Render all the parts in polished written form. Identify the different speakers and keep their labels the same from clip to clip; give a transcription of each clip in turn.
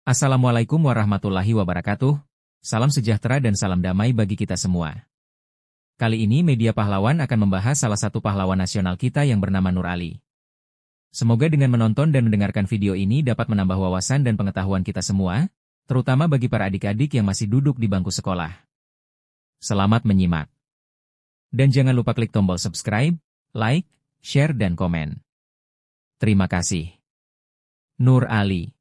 Speaker 1: Assalamualaikum warahmatullahi wabarakatuh. Salam sejahtera dan salam damai bagi kita semua. Kali ini Media Pahlawan akan membahas salah satu pahlawan nasional kita yang bernama Nur Ali. Semoga dengan menonton dan mendengarkan video ini dapat menambah wawasan dan pengetahuan kita semua, terutama bagi para adik-adik yang masih duduk di bangku sekolah. Selamat menyimak. Dan jangan lupa klik tombol subscribe, like, share dan komen. Terima kasih. Nur Ali,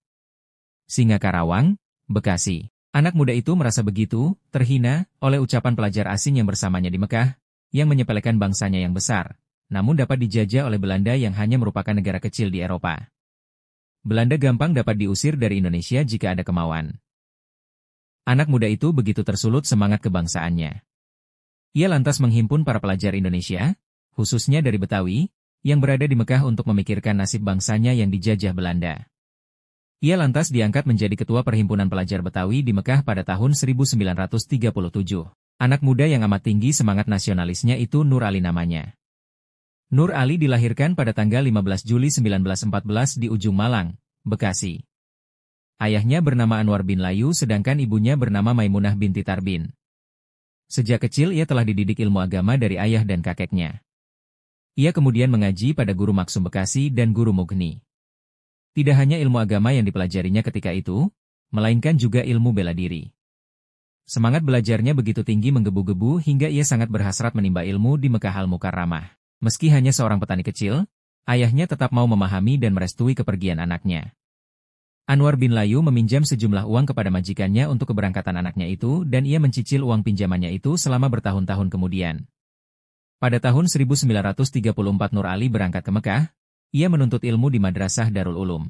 Speaker 1: Singa Karawang, Bekasi. Anak muda itu merasa begitu terhina oleh ucapan pelajar asing yang bersamanya di Mekah, yang menyepelekan bangsanya yang besar, namun dapat dijajah oleh Belanda yang hanya merupakan negara kecil di Eropa. Belanda gampang dapat diusir dari Indonesia jika ada kemauan. Anak muda itu begitu tersulut semangat kebangsaannya. Ia lantas menghimpun para pelajar Indonesia, khususnya dari Betawi, yang berada di Mekah untuk memikirkan nasib bangsanya yang dijajah Belanda. Ia lantas diangkat menjadi ketua Perhimpunan Pelajar Betawi di Mekah pada tahun 1937. Anak muda yang amat tinggi semangat nasionalisnya itu Nur Ali namanya. Nur Ali dilahirkan pada tanggal 15 Juli 1914 di Ujung Malang, Bekasi. Ayahnya bernama Anwar bin Layu sedangkan ibunya bernama Maimunah binti Tarbin. Sejak kecil ia telah dididik ilmu agama dari ayah dan kakeknya. Ia kemudian mengaji pada guru Maksum Bekasi dan guru Mughni. Tidak hanya ilmu agama yang dipelajarinya ketika itu, melainkan juga ilmu bela diri. Semangat belajarnya begitu tinggi menggebu-gebu hingga ia sangat berhasrat menimba ilmu di Mekah Al-Mukarramah. Meski hanya seorang petani kecil, ayahnya tetap mau memahami dan merestui kepergian anaknya. Anwar bin Layu meminjam sejumlah uang kepada majikannya untuk keberangkatan anaknya itu dan ia mencicil uang pinjamannya itu selama bertahun-tahun kemudian. Pada tahun 1934 Nur Ali berangkat ke Mekah. Ia menuntut ilmu di Madrasah Darul Ulum.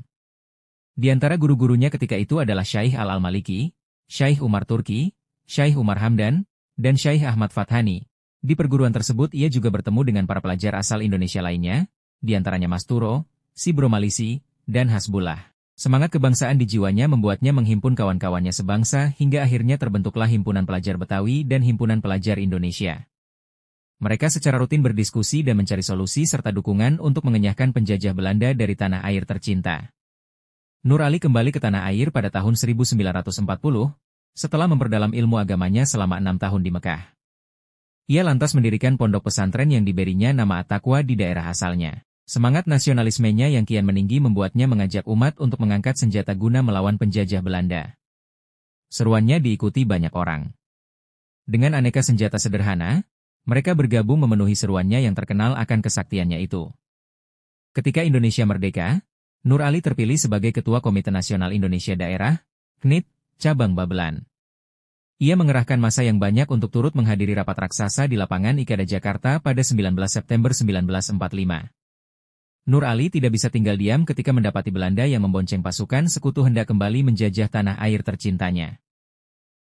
Speaker 1: Di antara guru-gurunya ketika itu adalah Syaikh Al-Maliki, Syaikh Umar Turki, Syaikh Umar Hamdan, dan Syaikh Ahmad Fathani. Di perguruan tersebut ia juga bertemu dengan para pelajar asal Indonesia lainnya, di antaranya Masturo, Sibro Malisi, dan Hasbullah. Semangat kebangsaan di jiwanya membuatnya menghimpun kawan-kawannya sebangsa hingga akhirnya terbentuklah Himpunan Pelajar Betawi dan Himpunan Pelajar Indonesia. Mereka secara rutin berdiskusi dan mencari solusi serta dukungan untuk mengenyahkan penjajah Belanda dari tanah air tercinta. Nur Ali kembali ke tanah air pada tahun 1940, setelah memperdalam ilmu agamanya selama 6 tahun di Mekah. Ia lantas mendirikan pondok pesantren yang diberinya nama At-Taqwa di daerah asalnya. Semangat nasionalismenya yang kian meninggi membuatnya mengajak umat untuk mengangkat senjata guna melawan penjajah Belanda. Seruannya diikuti banyak orang. Dengan aneka senjata sederhana, mereka bergabung memenuhi seruannya yang terkenal akan kesaktiannya itu. Ketika Indonesia merdeka, Nur Ali terpilih sebagai Ketua Komite Nasional Indonesia Daerah, KNIT, Cabang Babelan. Ia mengerahkan massa yang banyak untuk turut menghadiri rapat raksasa di lapangan Ikada Jakarta pada 19 September 1945. Nur Ali tidak bisa tinggal diam ketika mendapati Belanda yang membonceng pasukan sekutu hendak kembali menjajah tanah air tercintanya.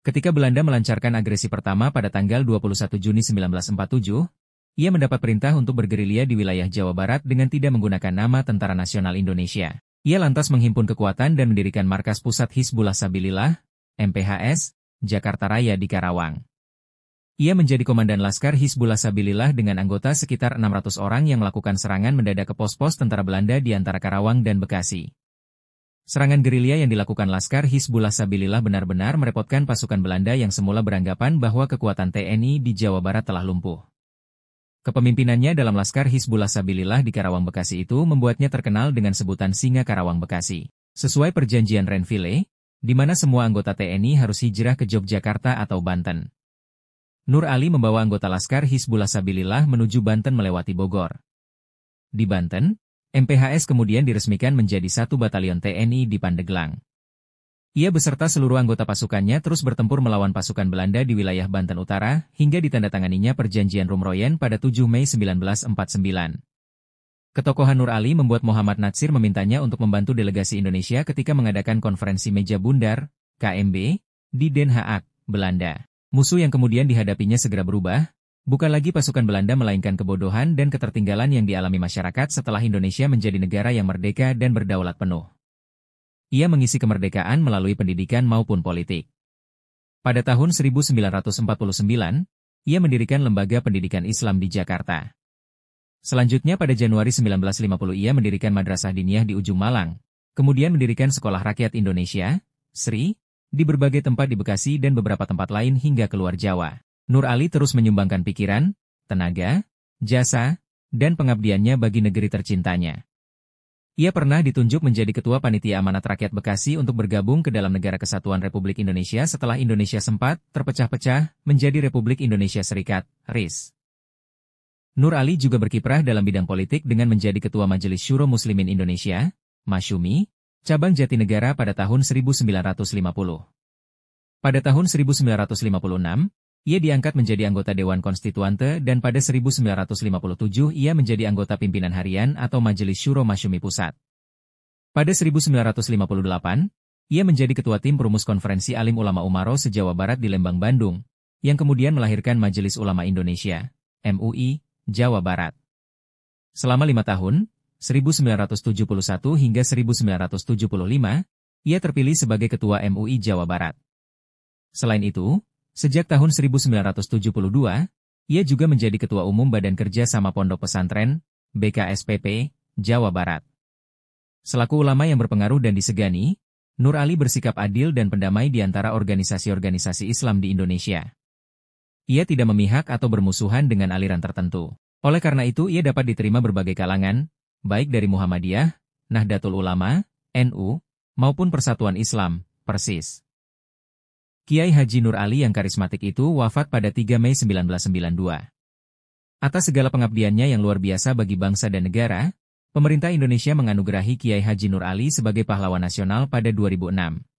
Speaker 1: Ketika Belanda melancarkan agresi pertama pada tanggal 21 Juni 1947, ia mendapat perintah untuk bergerilya di wilayah Jawa Barat dengan tidak menggunakan nama Tentara Nasional Indonesia. Ia lantas menghimpun kekuatan dan mendirikan markas pusat Hizbullah Sabilillah, MPHS, Jakarta Raya di Karawang. Ia menjadi komandan Laskar Hizbullah Sabilillah dengan anggota sekitar 600 orang yang melakukan serangan mendadak ke pos-pos tentara Belanda di antara Karawang dan Bekasi. Serangan gerilya yang dilakukan Laskar Hizbullah Sabilillah benar-benar merepotkan pasukan Belanda yang semula beranggapan bahwa kekuatan TNI di Jawa Barat telah lumpuh. Kepemimpinannya dalam Laskar Hizbullah Sabilillah di Karawang Bekasi itu membuatnya terkenal dengan sebutan Singa Karawang Bekasi. Sesuai perjanjian Renville, di mana semua anggota TNI harus hijrah ke Yogyakarta atau Banten. Nur Ali membawa anggota Laskar Hizbullah Sabilillah menuju Banten melewati Bogor. Di Banten, MPHS kemudian diresmikan menjadi satu batalion TNI di Pandeglang. Ia beserta seluruh anggota pasukannya terus bertempur melawan pasukan Belanda di wilayah Banten Utara, hingga ditandatanganinya Perjanjian Rumroyen pada 7 Mei 1949. Ketokohan Nur Ali membuat Muhammad Natsir memintanya untuk membantu delegasi Indonesia ketika mengadakan konferensi meja bundar, KMB, di Den Haag, Belanda. Musuh yang kemudian dihadapinya segera berubah, bukan lagi pasukan Belanda melainkan kebodohan dan ketertinggalan yang dialami masyarakat setelah Indonesia menjadi negara yang merdeka dan berdaulat penuh. Ia mengisi kemerdekaan melalui pendidikan maupun politik. Pada tahun 1949, ia mendirikan Lembaga Pendidikan Islam di Jakarta. Selanjutnya pada Januari 1950 ia mendirikan Madrasah Diniyah di Ujung Malang, kemudian mendirikan Sekolah Rakyat Indonesia, Sri, di berbagai tempat di Bekasi dan beberapa tempat lain hingga keluar Jawa. Nur Ali terus menyumbangkan pikiran, tenaga, jasa, dan pengabdiannya bagi negeri tercintanya. Ia pernah ditunjuk menjadi Ketua Panitia Amanat Rakyat Bekasi untuk bergabung ke dalam Negara Kesatuan Republik Indonesia setelah Indonesia sempat terpecah-pecah menjadi Republik Indonesia Serikat, RIS. Nur Ali juga berkiprah dalam bidang politik dengan menjadi Ketua Majelis Syuro Muslimin Indonesia, Masyumi, cabang Jatinegara pada tahun 1950. Pada tahun 1956, ia diangkat menjadi anggota Dewan Konstituante dan pada 1957 ia menjadi anggota pimpinan harian atau Majelis Syuro Masyumi Pusat. Pada 1958, ia menjadi ketua tim perumus Konferensi Alim Ulama Umaro se-Jawa Barat di Lembang, Bandung, yang kemudian melahirkan Majelis Ulama Indonesia, MUI, Jawa Barat. Selama 5 tahun, 1971 hingga 1975, ia terpilih sebagai Ketua MUI Jawa Barat. Selain itu, sejak tahun 1972, ia juga menjadi Ketua Umum Badan Kerja Sama Pondok Pesantren, BKSPP, Jawa Barat. Selaku ulama yang berpengaruh dan disegani, Nur Ali bersikap adil dan pendamai di antara organisasi-organisasi Islam di Indonesia. Ia tidak memihak atau bermusuhan dengan aliran tertentu. Oleh karena itu ia dapat diterima berbagai kalangan, baik dari Muhammadiyah, Nahdlatul Ulama, NU, maupun Persatuan Islam, Persis. Kiai Haji Nur Ali yang karismatik itu wafat pada 3 Mei 1992. Atas segala pengabdiannya yang luar biasa bagi bangsa dan negara, pemerintah Indonesia menganugerahi Kiai Haji Nur Ali sebagai pahlawan nasional pada 2006.